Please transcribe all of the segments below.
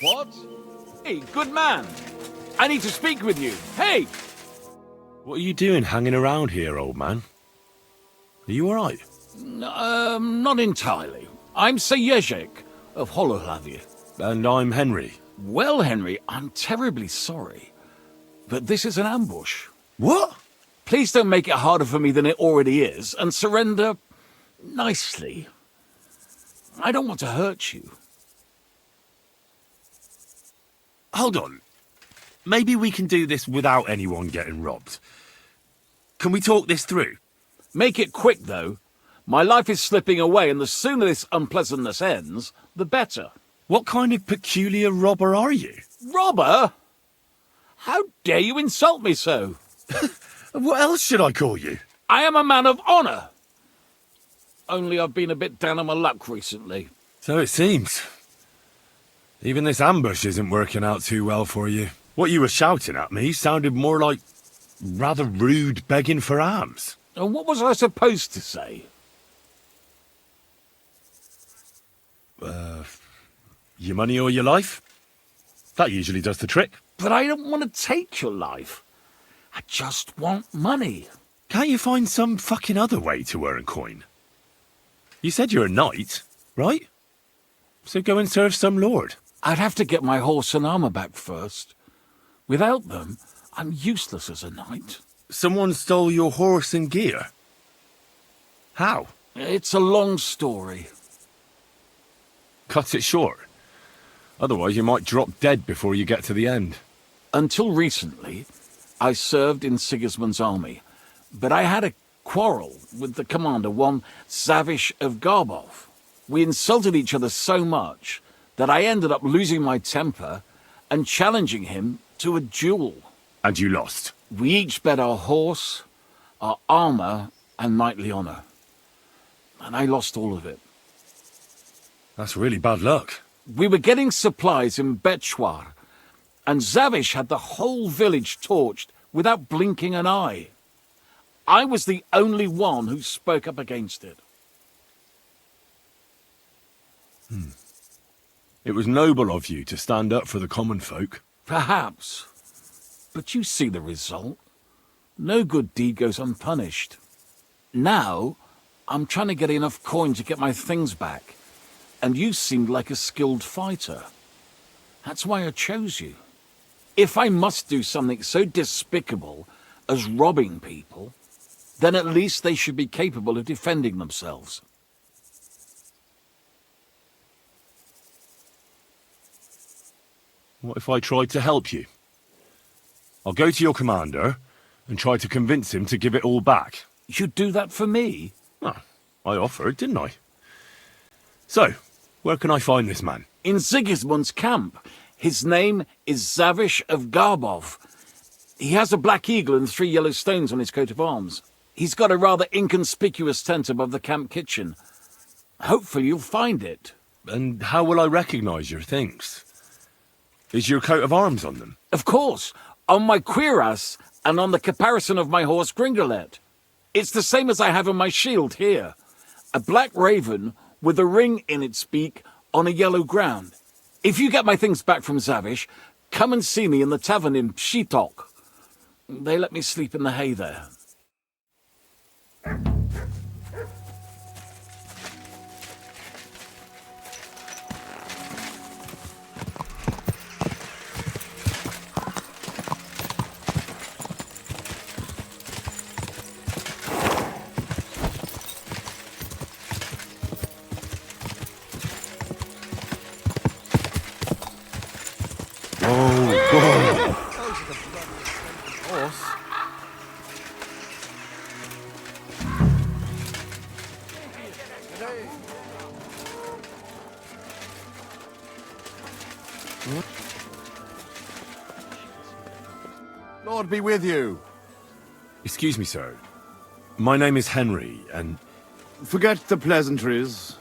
What? Hey, good man. I need to speak with you. Hey! What are you doing hanging around here, old man? Are you alright? Not entirely. I'm Sir Ježek of Holohlavi. And I'm Henry. Well, Henry, I'm terribly sorry, but this is an ambush. What? Please don't make it harder for me than it already is, and surrender nicely. I don't want to hurt you. Hold on. Maybe we can do this without anyone getting robbed. Can we talk this through? Make it quick, though. My life is slipping away, and the sooner this unpleasantness ends, the better. What kind of peculiar robber are you? Robber? How dare you insult me so? What else should I call you? I am a man of honour. Only I've been a bit down on my luck recently. So it seems. Even this ambush isn't working out too well for you. What you were shouting at me sounded more like rather rude begging for alms. And what was I supposed to say? Your money or your life? That usually does the trick. But I don't want to take your life. I just want money. Can't you find some fucking other way to earn coin? You said you're a knight, right? So go and serve some lord. I'd have to get my horse and armour back first. Without them, I'm useless as a knight. Someone stole your horse and gear? How? It's a long story. Cut it short. Otherwise you might drop dead before you get to the end. Until recently, I served in Sigismund's army, but I had a quarrel with the commander, one Zavish of Garbov. We insulted each other so much that I ended up losing my temper and challenging him to a duel. And you lost? We each bet our horse, our armour, and knightly honour. And I lost all of it. That's really bad luck. We were getting supplies in Betchwar, and Zavish had the whole village torched without blinking an eye. I was the only one who spoke up against it. It was noble of you to stand up for the common folk. Perhaps. But you see the result. No good deed goes unpunished. Now, I'm trying to get enough coin to get my things back, and you seemed like a skilled fighter. That's why I chose you. If I must do something so despicable as robbing people, then at least they should be capable of defending themselves. What if I tried to help you? I'll go to your commander and try to convince him to give it all back. You'd do that for me? Well, I offered, didn't I? So, where can I find this man? In Sigismund's camp. His name is Zavish of Garbov. He has a black eagle and 3 yellow stones on his coat of arms. He's got a rather inconspicuous tent above the camp kitchen. Hopefully you'll find it. And how will I recognize your things? Is your coat of arms on them? Of course, on my cuirass and on the caparison of my horse Gringolet. It's the same as I have on my shield here. A black raven with a ring in its beak on a yellow ground. If you get my things back from Zavish, come and see me in the tavern in Pshitok. They let me sleep in the hay there. Lord be with you. Excuse me, sir. My name is Henry, and Forget the pleasantries.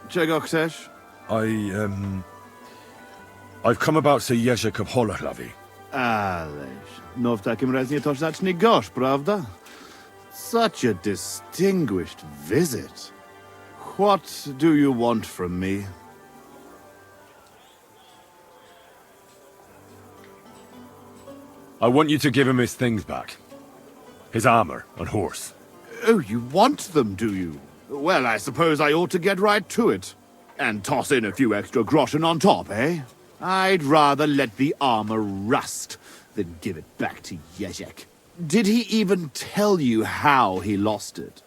Czego chcesz? I've come about Sir Ježek of Holohlavi. Ależ, no w takim razie to znacznie gorzh, prawda? Such a distinguished visit. What do you want from me? I want you to give him his things back. His armor and horse. Oh, you want them, do you? Well, I suppose I ought to get right to it. And toss in a few extra groschen on top, eh? I'd rather let the armor rust than give it back to Jezek. Did he even tell you how he lost it?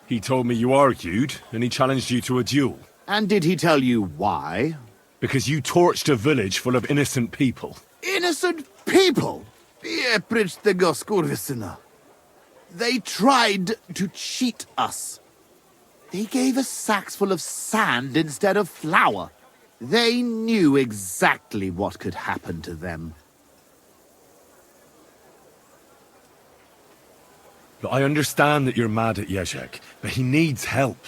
He told me you argued, and he challenged you to a duel. And did he tell you why? Because you torched a village full of innocent people. Innocent people? Piepryć tego skurwysyna. They tried to cheat us. They gave us sacks full of sand instead of flour. They knew exactly what could happen to them. Look, I understand that you're mad at Jezek, but he needs help.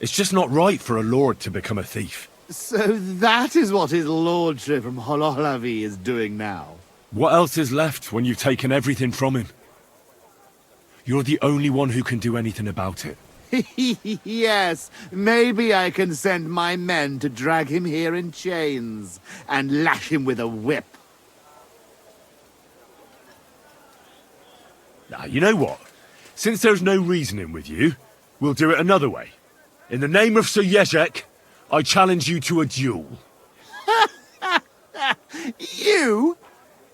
It's just not right for a lord to become a thief. So that is what his lordship from Hololavi is doing now. What else is left when you've taken everything from him? You're the only one who can do anything about it. Yes, maybe I can send my men to drag him here in chains and lash him with a whip. Now, you know what? Since there's no reasoning with you, we'll do it another way. In the name of Sir Jezek, I challenge you to a duel. You?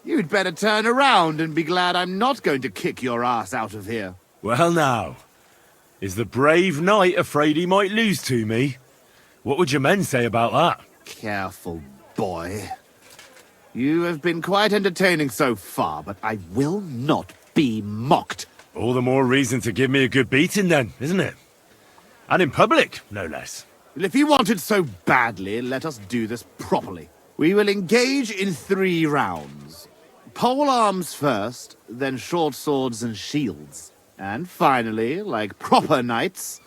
You'd better turn around and be glad I'm not going to kick your ass out of here. Well now, is the brave knight afraid he might lose to me? What would your men say about that? Careful, boy. You have been quite entertaining so far, but I will not be mocked. All the more reason to give me a good beating then, isn't it? And in public, no less. Well, if you want it so badly, let us do this properly. We will engage in 3 rounds. Pole arms first, then short swords and shields. And finally, like proper knights,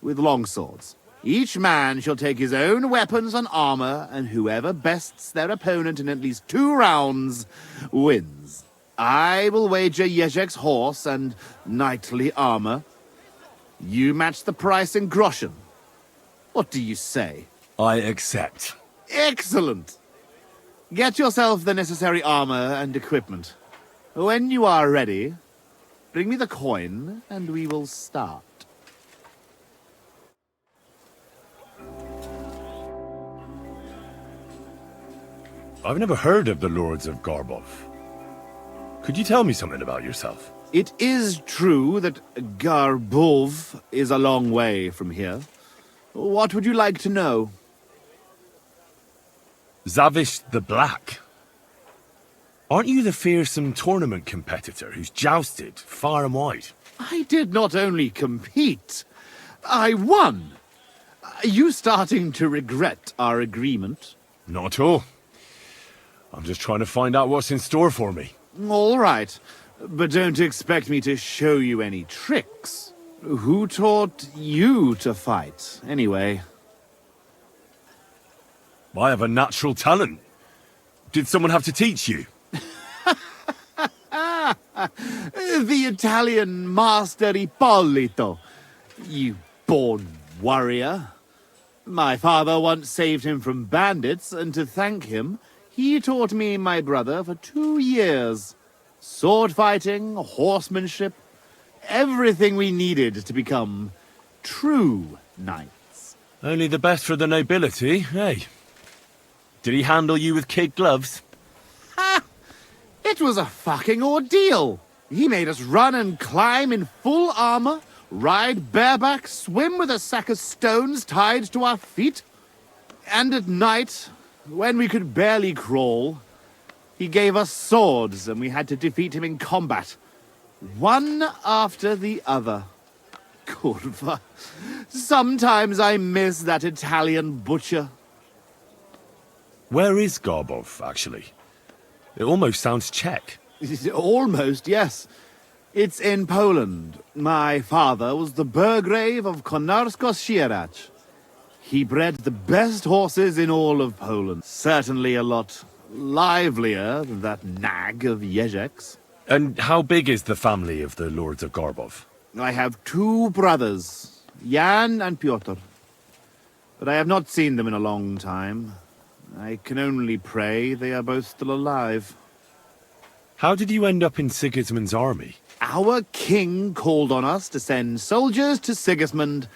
with long swords. Each man shall take his own weapons and armor, and whoever bests their opponent in at least 2 rounds wins. I will wager Jezek's horse and knightly armor. You match the price in groschen. What do you say? I accept. Excellent! Get yourself the necessary armor and equipment. When you are ready, bring me the coin, and we will start. I've never heard of the Lords of Garbov. Could you tell me something about yourself? It is true that Garbov is a long way from here. What would you like to know? Zavish the Black. Aren't you the fearsome tournament competitor who's jousted far and wide? I did not only compete, I won. Are you starting to regret our agreement? Not at all. I'm just trying to find out what's in store for me. All right, but don't expect me to show you any tricks. Who taught you to fight, anyway? I have a natural talent. Did someone have to teach you? The Italian Master Ippolito. You born warrior. My father once saved him from bandits, and to thank him, he taught me and my brother for 2 years. Sword fighting, horsemanship, everything we needed to become true knights. Only the best for the nobility, hey? Did he handle you with kid gloves? Ha! It was a fucking ordeal. He made us run and climb in full armor, ride bareback, swim with a sack of stones tied to our feet. And at night, when we could barely crawl, he gave us swords and we had to defeat him in combat. One after the other. Kurva. Sometimes I miss that Italian butcher. Where is Garbov, actually? It almost sounds Czech. Almost, yes. It's in Poland. My father was the Burgrave of Konarsko-Sierać. He bred the best horses in all of Poland. Certainly a lot livelier than that nag of Jezek's. And how big is the family of the Lords of Garbov? I have 2 brothers, Jan and Piotr. But I have not seen them in a long time. I can only pray they are both still alive. How did you end up in Sigismund's army? Our king called on us to send soldiers to Sigismund,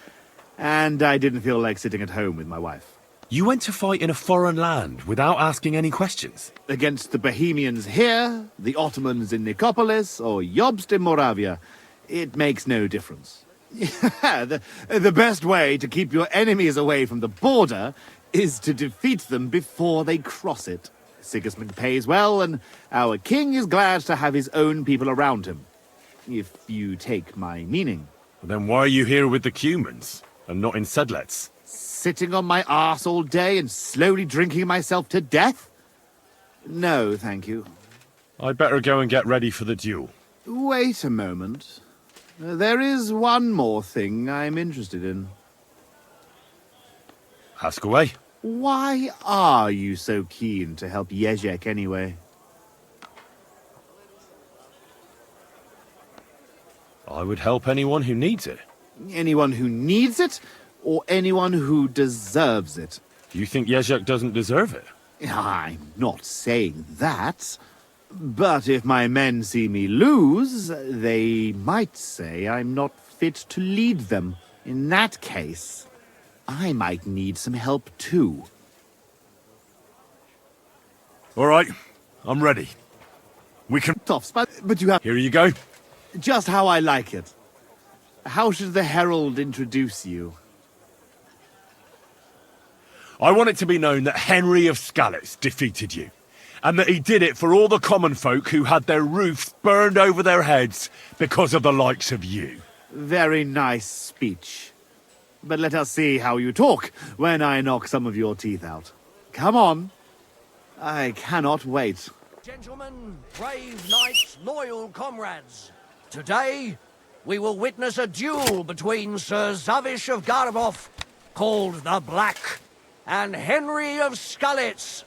and I didn't feel like sitting at home with my wife. You went to fight in a foreign land without asking any questions? Against the Bohemians here, the Ottomans in Nicopolis, or Jobst in Moravia, it makes no difference. the best way to keep your enemies away from the border is to defeat them before they cross it. Sigismund pays well, and our king is glad to have his own people around him. If you take my meaning. Then why are you here with the Cumans, and not in Sedlets? Sitting on my arse all day and slowly drinking myself to death? No, thank you. I'd better go and get ready for the duel. Wait a moment. There is one more thing I'm interested in. Ask away. Why are you so keen to help Jezek anyway? I would help anyone who needs it. Anyone who needs it, or anyone who deserves it? You think Jezek doesn't deserve it? I'm not saying that. But if my men see me lose, they might say I'm not fit to lead them. In that case, I might need some help too. All right, I'm ready. We can... Toffs, but you have... Here you go. Just how I like it. How should the herald introduce you? I want it to be known that Henry of Skalitz defeated you, and that he did it for all the common folk who had their roofs burned over their heads because of the likes of you. Very nice speech. But let us see how you talk when I knock some of your teeth out. Come on. I cannot wait. Gentlemen, brave knights, loyal comrades. Today, we will witness a duel between Sir Zavish of Garabov, called the Black, and Henry of Skalitz.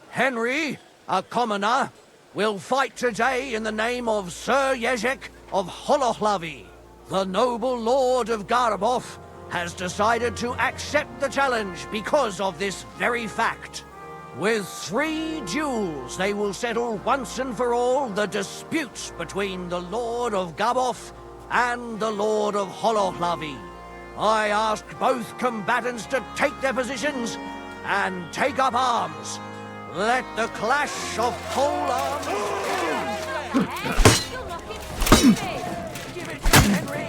Henry, a commoner, will fight today in the name of Sir Jezek of Holohlavi. The noble lord of Garabov has decided to accept the challenge because of this very fact. With 3 duels, they will settle once and for all the dispute between the Lord of Gabov and the Lord of Holohlavi. I ask both combatants to take their positions and take up arms. Let the clash of pole arms begin. Give it to Henry.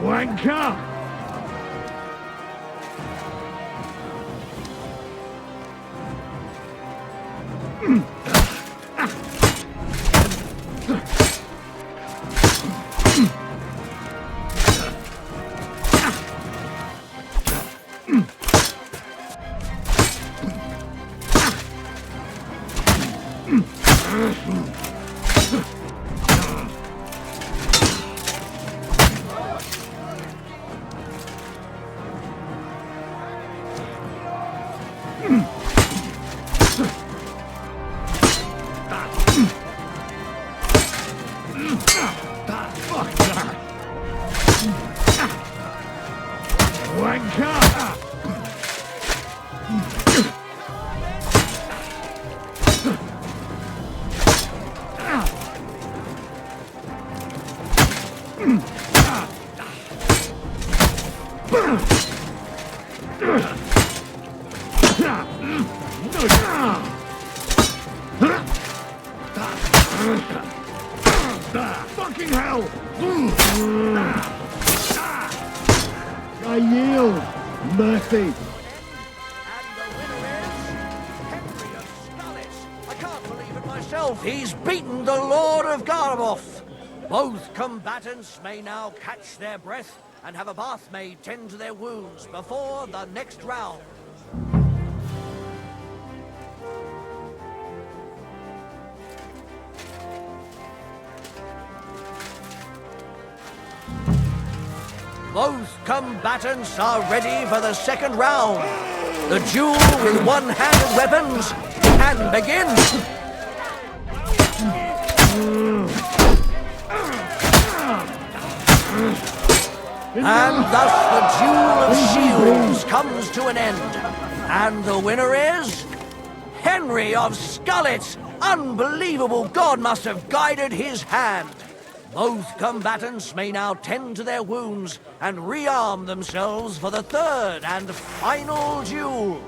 Wanker! Fucking hell! I yield! Mercy! And the winner is Henry of Skalitz. I can't believe it myself. He's beaten the Lord of Garabov. Both combatants may now catch their breath and have a bath made tend to their wounds before the next round. Both combatants are ready for the second round. The duel with one-handed weapons can begin. And thus the Duel of Shields comes to an end. And the winner is... Henry of Skalitz! Unbelievable! God must have guided his hand. Both combatants may now tend to their wounds and rearm themselves for the third and final duel.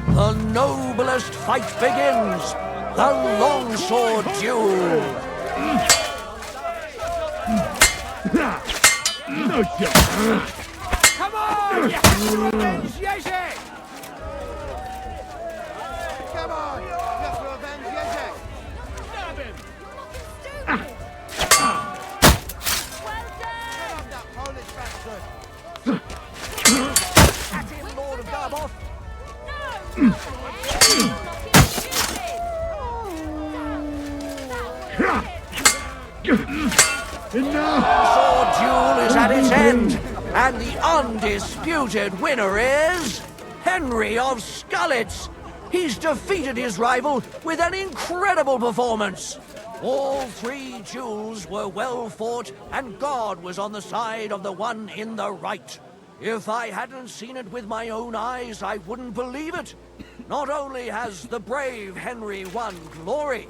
The noblest fight begins. The longsword duel. Come on! You have to avenge Yezek! Come on! You have to avenge Yezek! Stab him! Well done! That Polish bastard! At him, Lord of Garboff. Sword duel is at its end, and the undisputed winner is Henry of Skalitz. He's defeated his rival with an incredible performance. All three duels were well fought, and God was on the side of the one in the right. If I hadn't seen it with my own eyes, I wouldn't believe it. Not only has the brave Henry won glory,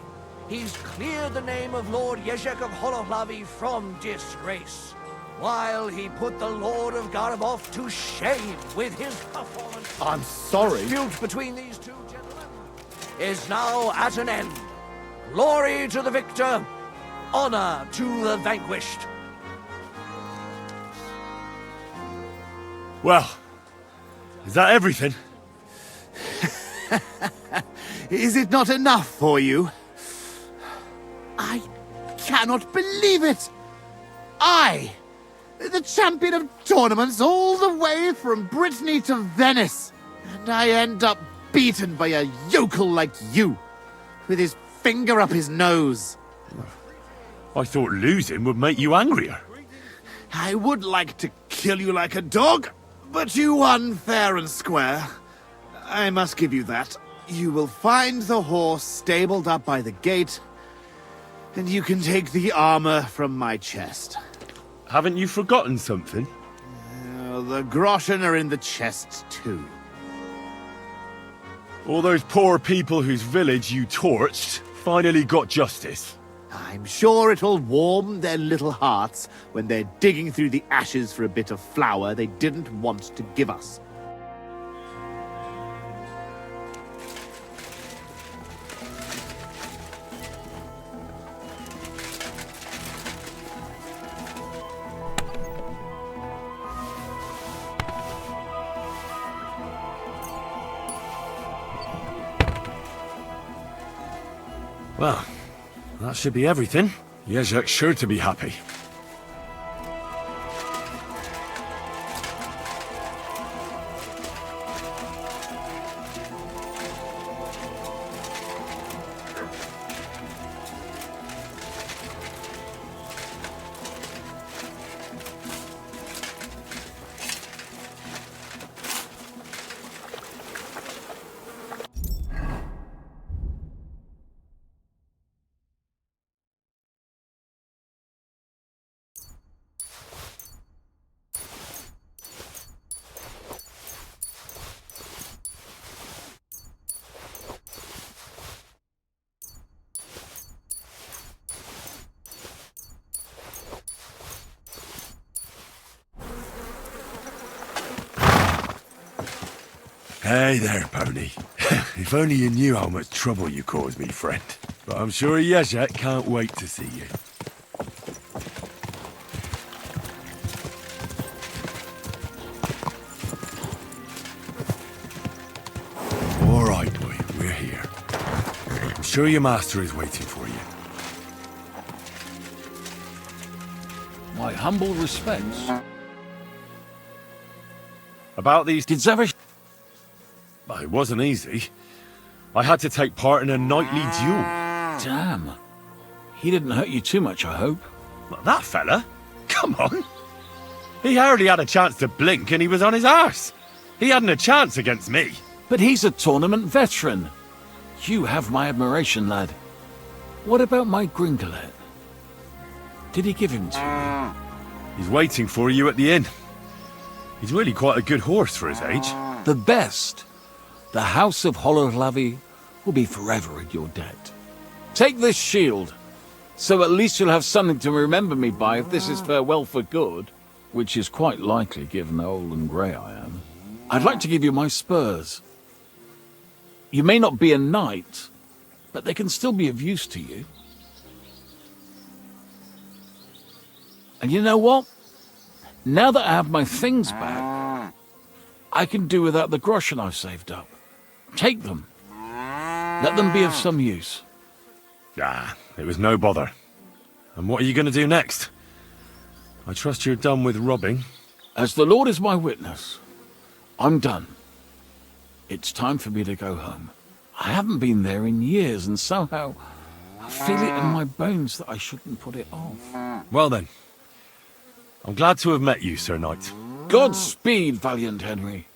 he's cleared the name of Lord Yezek of Holohlavi from disgrace, while he put the Lord of Garabov to shame with his performance. I'm sorry. The dispute between these two gentlemen is now at an end. Glory to the victor, honor to the vanquished. Well, is that everything? Is it not enough for you? I cannot believe it! I, the champion of tournaments all the way from Brittany to Venice, and I end up beaten by a yokel like you, with his finger up his nose. I thought losing would make you angrier. I would like to kill you like a dog, but you won fair and square. I must give you that. You will find the horse stabled up by the gate, and you can take the armor from my chest. Haven't you forgotten something? The groschen are in the chest, too. All those poor people whose village you torched finally got justice. I'm sure it'll warm their little hearts when they're digging through the ashes for a bit of flour they didn't want to give us. Well, that should be everything. Yezek's sure to be happy. Hey there, pony. If only you knew how much trouble you caused me, friend. But I'm sure Yezek can't wait to see you. All right, boy, we're here. I'm sure your master is waiting for you. My humble respects. About these... Did Zavish... It wasn't easy. I had to take part in a nightly duel. Damn. He didn't hurt you too much, I hope. That fella? Come on. He hardly had a chance to blink and he was on his arse. He hadn't a chance against me. But he's a tournament veteran. You have my admiration, lad. What about my Gringolet? Did he give him to you? He's waiting for you at the inn. He's really quite a good horse for his age. The best. The House of Hollowlavy will be forever in your debt. Take this shield, so at least you'll have something to remember me by if this is farewell for good, which is quite likely given how old and grey I am. I'd like to give you my spurs. You may not be a knight, but they can still be of use to you. And you know what? Now that I have my things back, I can do without the groschen I've saved up. Take them. Let them be of some use. Ah, it was no bother. And what are you going to do next? I trust you're done with robbing. As the Lord is my witness, I'm done. It's time for me to go home. I haven't been there in years, and somehow I feel it in my bones that I shouldn't put it off. Well then, I'm glad to have met you, Sir Knight. Godspeed, valiant Henry.